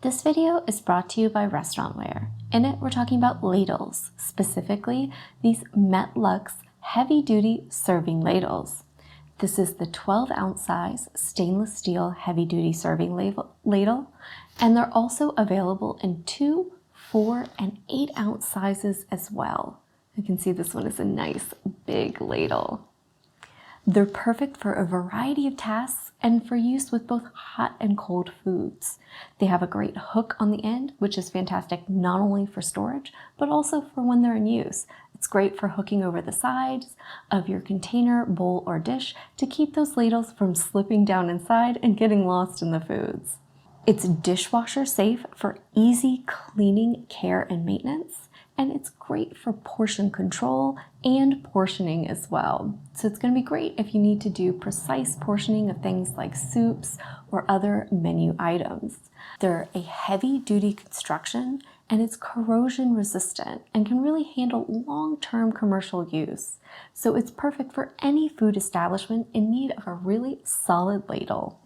This video is brought to you by Restaurantware. In it, we're talking about ladles, specifically these Metlux heavy-duty serving ladles. This is the 12-ounce size stainless steel heavy-duty serving ladle, and they're also available in 2, 4, and 8-ounce sizes as well. You can see this one is a nice big ladle. They're perfect for a variety of tasks and for use with both hot and cold foods. They have a great hook on the end, which is fantastic not only for storage, but also for when they're in use. It's great for hooking over the sides of your container, bowl, or dish to keep those ladles from slipping down inside and getting lost in the foods. It's dishwasher safe for easy cleaning, care, and maintenance. And it's great for portion control and portioning as well. So it's going to be great if you need to do precise portioning of things like soups or other menu items. They're a heavy-duty construction and it's corrosion resistant and can really handle long-term commercial use. So it's perfect for any food establishment in need of a really solid ladle.